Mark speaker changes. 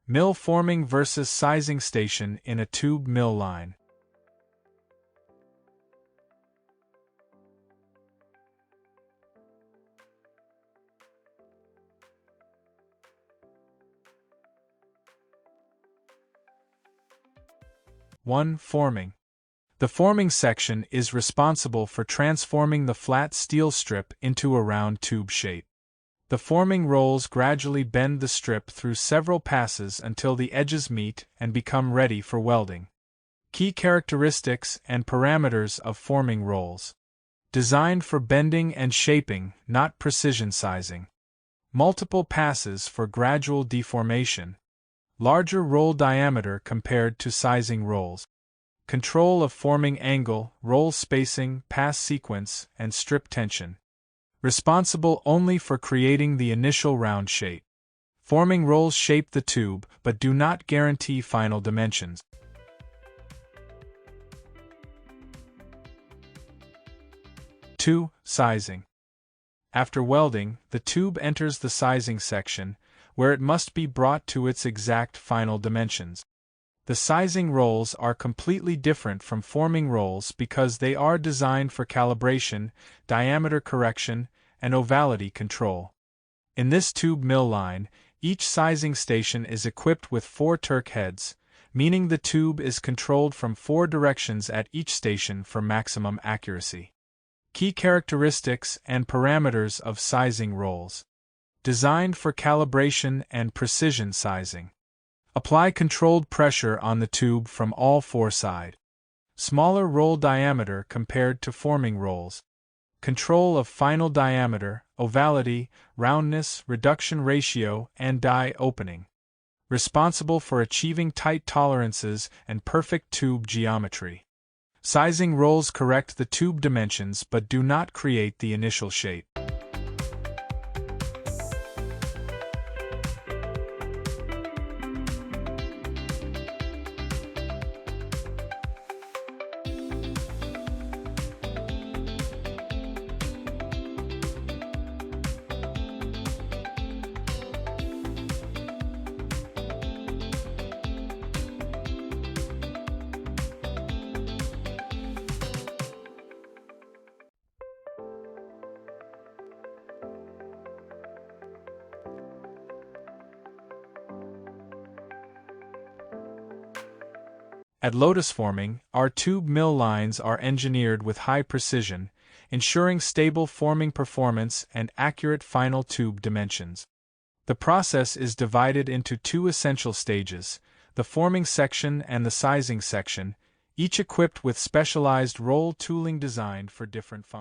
Speaker 1: Mill forming versus sizing station in a tube mill line. Forming. The forming section is responsible for transforming the flat steel strip into a round tube shape. The forming rolls gradually bend the strip through several passes until the edges meet and become ready for welding. Key characteristics and parameters of forming rolls. Designed for bending and shaping, not precision sizing. Multiple passes for gradual deformation. Larger roll diameter compared to sizing rolls. Control of forming angle, roll spacing, pass sequence, and strip tension. Responsible only for creating the initial round shape. Forming rolls shape the tube but do not guarantee final dimensions. Sizing. After welding, the tube enters the sizing section, where it must be brought to its exact final dimensions. The sizing rolls are completely different from forming rolls because they are designed for calibration, diameter correction, and ovality control. In this tube mill line, each sizing station is equipped with 4 Turk heads, meaning the tube is controlled from 4 directions at each station for maximum accuracy. Key characteristics and parameters of sizing rolls. Designed for calibration and precision sizing. Apply controlled pressure on the tube from all 4 sides. Smaller roll diameter compared to forming rolls. Control of final diameter, ovality, roundness, reduction ratio, and die opening. Responsible for achieving tight tolerances and perfect tube geometry. Sizing rolls correct the tube dimensions but do not create the initial shape. At LOTOSFORMING, our tube mill lines are engineered with high precision, ensuring stable forming performance and accurate final tube dimensions. The process is divided into 2 essential stages, the forming section and the sizing section, each equipped with specialized roll tooling designed for different functions.